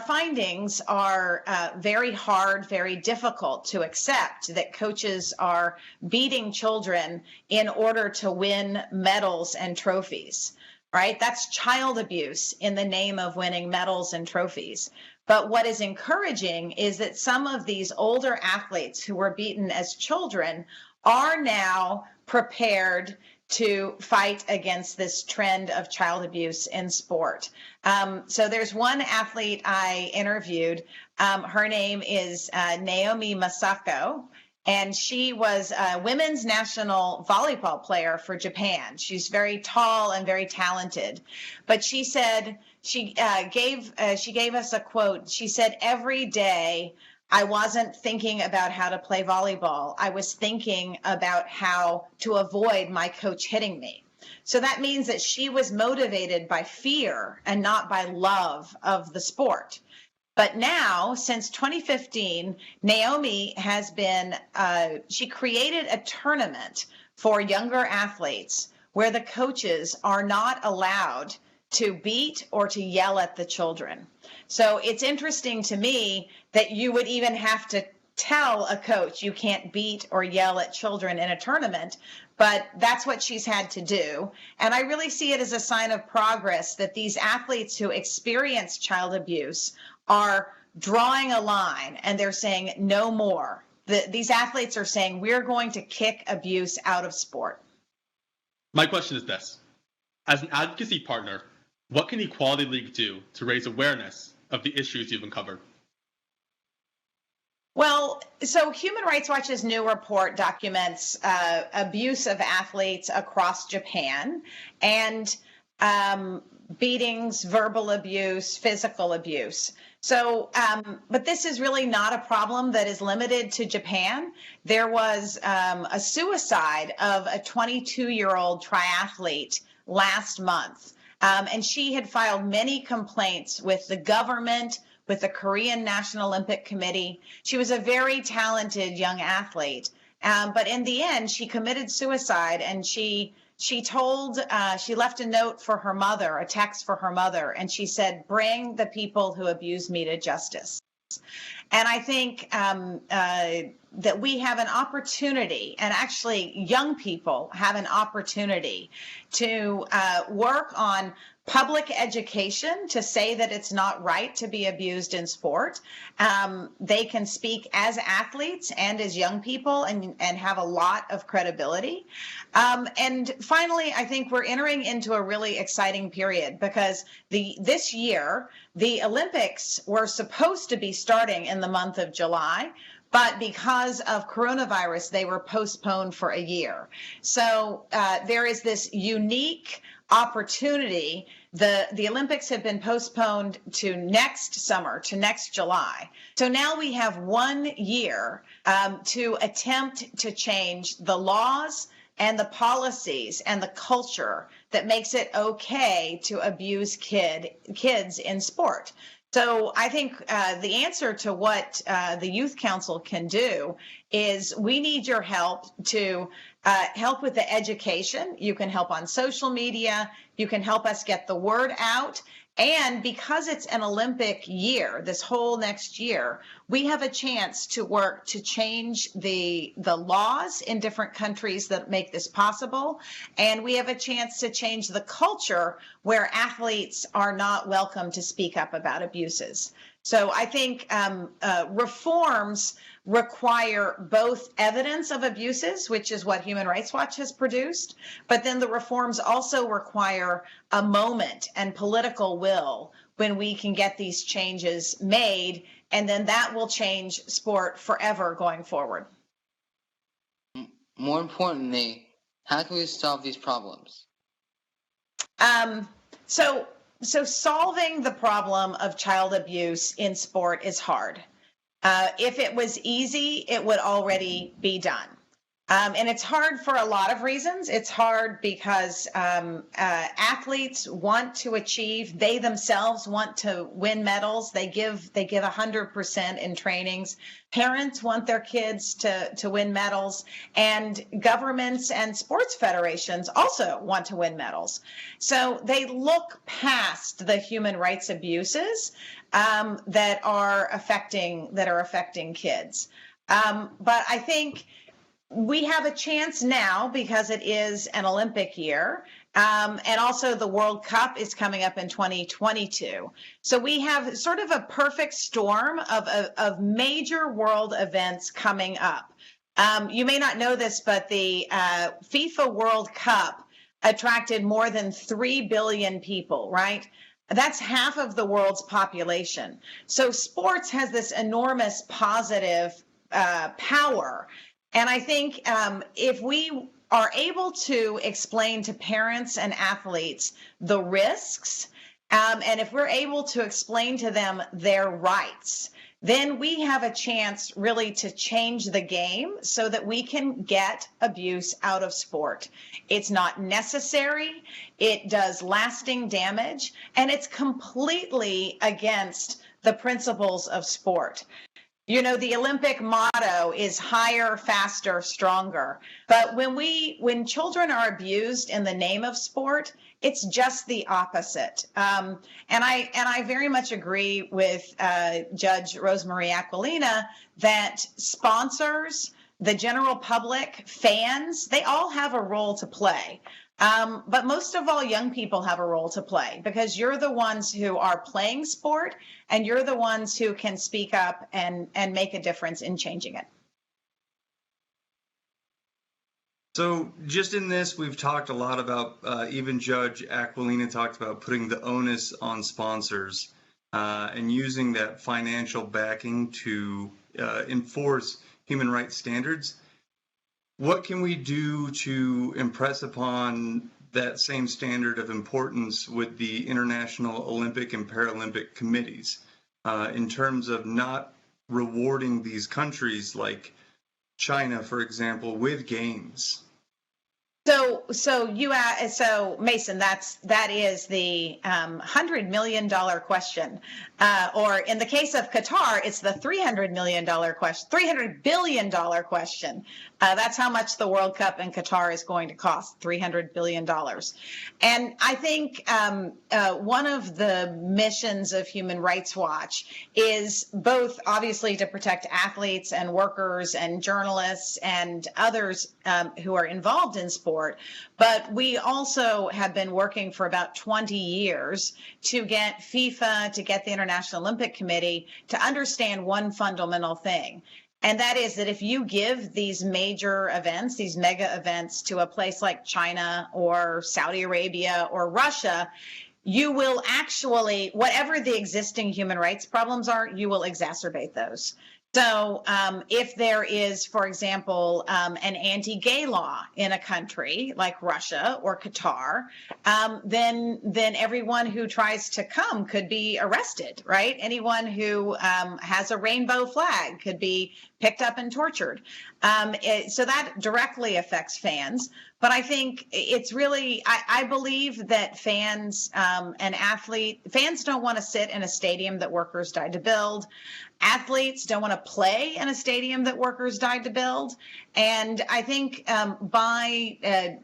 findings are very hard, very difficult to accept, that coaches are beating children in order to win medals and trophies, right? That's child abuse in the name of winning medals and trophies. But what is encouraging is that some of these older athletes who were beaten as children are now prepared to fight against this trend of child abuse in sport. So there's one athlete I interviewed. Her name is Naomi Masako, and she was a women's national volleyball player for Japan. She's very tall and very talented. But she said, she gave us a quote. She said, "Every day I wasn't thinking about how to play volleyball. I was thinking about how to avoid my coach hitting me." So that means that she was motivated by fear and not by love of the sport. But now, since 2015, Naomi has been, she created a tournament for younger athletes where the coaches are not allowed to beat or to yell at the children. So it's interesting to me that you would even have to tell a coach you can't beat or yell at children in a tournament, but that's what she's had to do. And I really see it as a sign of progress that these athletes who experience child abuse are drawing a line and they're saying no more. These athletes are saying we're going to kick abuse out of sport. My question is this. As an advocacy partner, what can Equality League do to raise awareness of the issues you've uncovered? Well, so Human Rights Watch's new report documents abuse of athletes across Japan, and beatings, verbal abuse, physical abuse. So, but this is really not a problem that is limited to Japan. There was a suicide of a 22-year-old triathlete last month. And she had filed many complaints with the government, with the Korean National Olympic Committee. She was a very talented young athlete. But in the end, she committed suicide, and she left a note for her mother, a text for her mother, and she said, "Bring the people who abused me to justice." And I think that we have an opportunity, and actually young people have an opportunity to work on public education to say that it's not right to be abused in sport. They can speak as athletes and as young people and have a lot of credibility. And finally, I think we're entering into a really exciting period because this year, the Olympics were supposed to be starting in the month of July, but because of coronavirus, they were postponed for a year. So there is this unique opportunity. The Olympics have been postponed to next summer, to next July. So now we have 1 year to attempt to change the laws and the policies and the culture that makes it okay to abuse kids in sport. So I think the answer to what the Youth Council can do is we need your help to help with the education. You can help on social media. You can help us get the word out. And because it's an Olympic year, this whole next year, we have a chance to work to change the laws in different countries that make this possible. And we have a chance to change the culture where athletes are not welcome to speak up about abuses. So I think reforms require both evidence of abuses, which is what Human Rights Watch has produced, but then the reforms also require a moment and political will when we can get these changes made, and then that will change sport forever going forward. More importantly, how can we solve these problems? So solving the problem of child abuse in sport is hard. If it was easy, it would already be done. And it's hard for a lot of reasons. It's hard because athletes want to achieve, they themselves want to win medals. They give 100% in trainings. Parents want their kids to win medals, and governments and sports federations also want to win medals. So they look past the human rights abuses that are affecting kids. But I think we have a chance now because it is an Olympic year, and also the World Cup is coming up in 2022. So we have sort of a perfect storm of major world events coming up. You may not know this, but the FIFA World Cup attracted more than 3 billion people, right? That's half of the world's population. So sports has this enormous positive power. And I think if we are able to explain to parents and athletes the risks, and if we're able to explain to them their rights, then we have a chance really to change the game so that we can get abuse out of sport. It's not necessary, it does lasting damage, and it's completely against the principles of sport. You know, the Olympic motto is higher, faster, stronger. But when children are abused in the name of sport, it's just the opposite. And I very much agree with Judge Rosemarie Aquilina that sponsors, the general public, fans, they all have a role to play. But most of all, young people have a role to play because you're the ones who are playing sport and you're the ones who can speak up and make a difference in changing it. So just in this, we've talked a lot about, even Judge Aquilina talked about putting the onus on sponsors and using that financial backing to enforce human rights standards. What can we do to impress upon that same standard of importance with the International Olympic and Paralympic committees in terms of not rewarding these countries like China, for example, with games? So Mason, that is the $100 million question, or in the case of Qatar, it's the $300 million question, $300 billion question. That's how much the World Cup in Qatar is going to cost, $300 billion. And I think one of the missions of Human Rights Watch is both obviously to protect athletes and workers and journalists and others who are involved in sport, but we also have been working for about 20 years to get FIFA, to get the International Olympic Committee to understand one fundamental thing. And that is that if you give these major events, these mega events to a place like China or Saudi Arabia or Russia, you will actually, whatever the existing human rights problems are, you will exacerbate those. So if there is, for example, an anti-gay law in a country like Russia or Qatar, then everyone who tries to come could be arrested, right? Anyone who has a rainbow flag could be picked up and tortured. So that directly affects fans. But I think it's really, I believe that fans fans don't want to sit in a stadium that workers died to build. Athletes don't want to play in a stadium that workers died to build. And I think by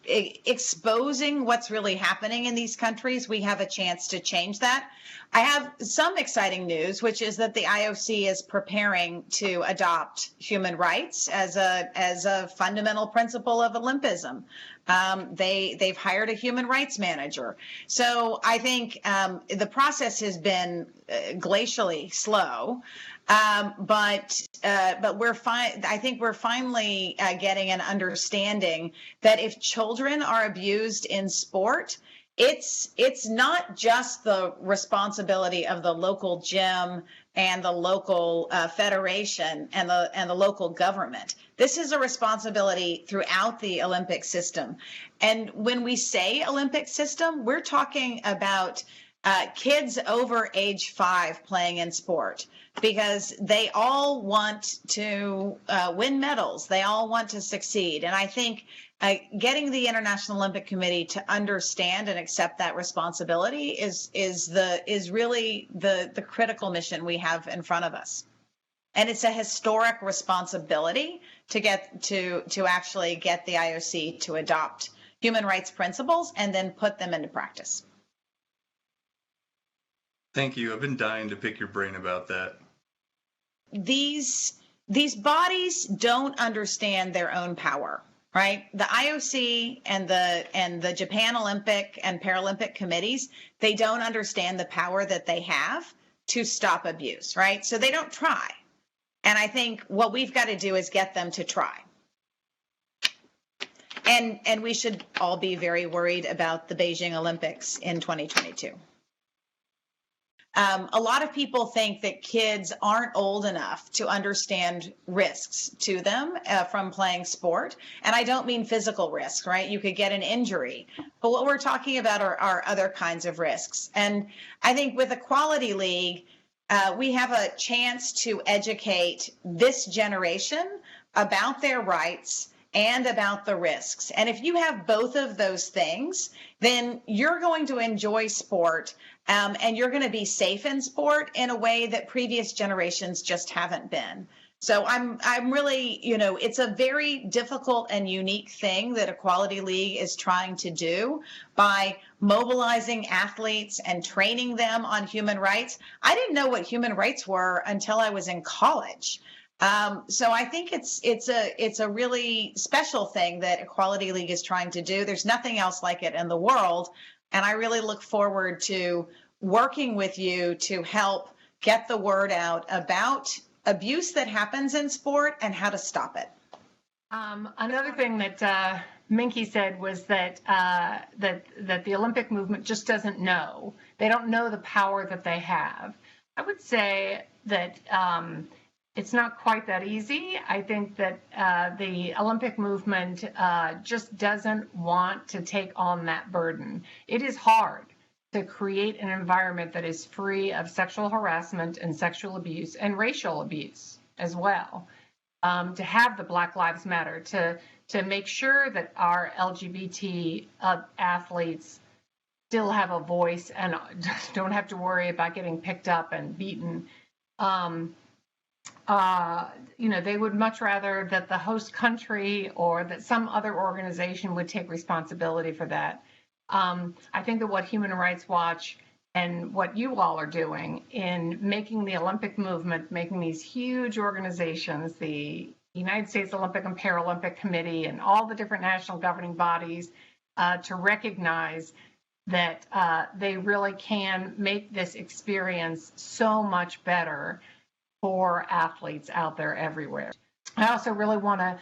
exposing what's really happening in these countries, we have a chance to change that. I have some exciting news, which is that the IOC is preparing to adopt human rights as a fundamental principle of Olympism. They've hired a human rights manager. So I think the process has been glacially slow. But we're fine. I think we're finally getting an understanding that if children are abused in sport, it's not just the responsibility of the local gym and the local federation and the local government. This is a responsibility throughout the Olympic system. And when we say Olympic system, we're talking about kids over age 5 playing in sport, because they all want to win medals. They all want to succeed. And I think getting the International Olympic Committee to understand and accept that responsibility is really the critical mission we have in front of us. And it's a historic responsibility to actually get the IOC to adopt human rights principles and then put them into practice. Thank you. I've been dying to pick your brain about that. These bodies don't understand their own power, right? The IOC and the Japan Olympic and Paralympic committees, they don't understand the power that they have to stop abuse, right? So they don't try. And I think what we've got to do is get them to try. And we should all be very worried about the Beijing Olympics in 2022. A lot of people think that kids aren't old enough to understand risks to them from playing sport. And I don't mean physical risks, right? You could get an injury. But what we're talking about are other kinds of risks. And I think with Equality League, we have a chance to educate this generation about their rights and about the risks. And if you have both of those things, then you're going to enjoy sport and you're going to be safe in sport in a way that previous generations just haven't been. So I'm really, it's a very difficult and unique thing that Equality League is trying to do by mobilizing athletes and training them on human rights. I didn't know what human rights were until I was in college. So I think it's a really special thing that Equality League is trying to do. There's nothing else like it in the world. And I really look forward to working with you to help get the word out about abuse that happens in sport and how to stop it. Another thing that Minky said was that the Olympic movement just doesn't know. They don't know the power that they have. I would say that it's not quite that easy. I think that the Olympic movement just doesn't want to take on that burden. It is hard to create an environment that is free of sexual harassment and sexual abuse and racial abuse as well. To have the Black Lives Matter, to make sure that our LGBT athletes still have a voice and don't have to worry about getting picked up and beaten. They would much rather that the host country or that some other organization would take responsibility for that. I think that what Human Rights Watch and what you all are doing in making the Olympic movement, making these huge organizations, the United States Olympic and Paralympic Committee and all the different national governing bodies, to recognize that they really can make this experience so much better for athletes out there everywhere. I also really want to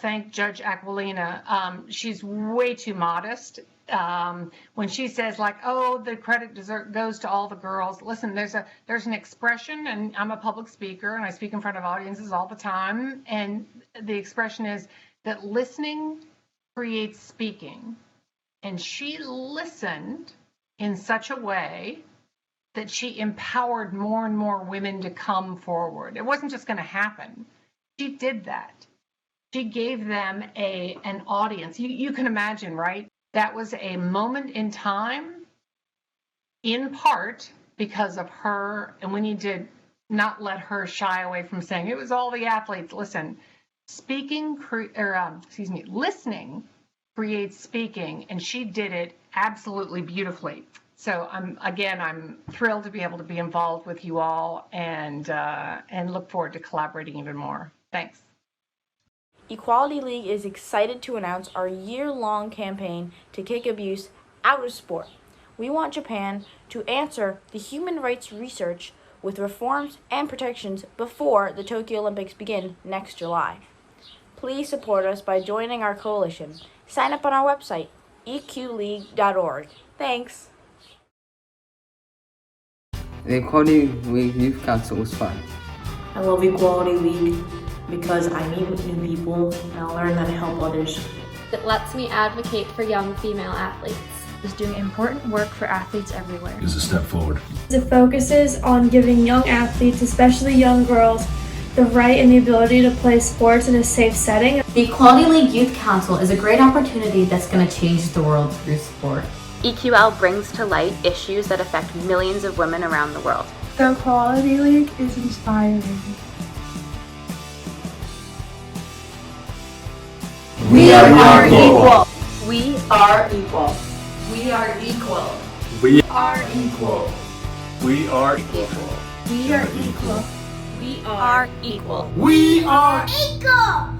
thank Judge Aquilina. She's way too modest. When she says oh, the credit goes to all the girls. Listen, there's an expression, and I'm a public speaker and I speak in front of audiences all the time. And the expression is that listening creates speaking. And she listened in such a way that she empowered more and more women to come forward. It wasn't just going to happen. She did that. She gave them an audience. You can imagine, right? That was a moment in time, in part because of her, and we need to not let her shy away from saying it was all the athletes. Listen, listening creates speaking, and she did it absolutely beautifully. So I'm thrilled to be able to be involved with you all, and look forward to collaborating even more. Thanks. Equality League is excited to announce our year-long campaign to kick abuse out of sport. We want Japan to answer the human rights research with reforms and protections before the Tokyo Olympics begin next July. Please support us by joining our coalition. Sign up on our website, eqleague.org. Thanks. The Equality League Youth Council was fun. I love Equality League because I meet with new people and I learn how to help others. It lets me advocate for young female athletes. Is doing important work for athletes everywhere. Is a step forward. It focuses on giving young athletes, especially young girls, the right and the ability to play sports in a safe setting. The Equality League Youth Council is a great opportunity that's going to change the world through sport. EQL brings to light issues that affect millions of women around the world. The Equality League is inspiring. We are equal. We are equal. We are equal. We are equal. We are equal. We are equal. We are equal. We are equal.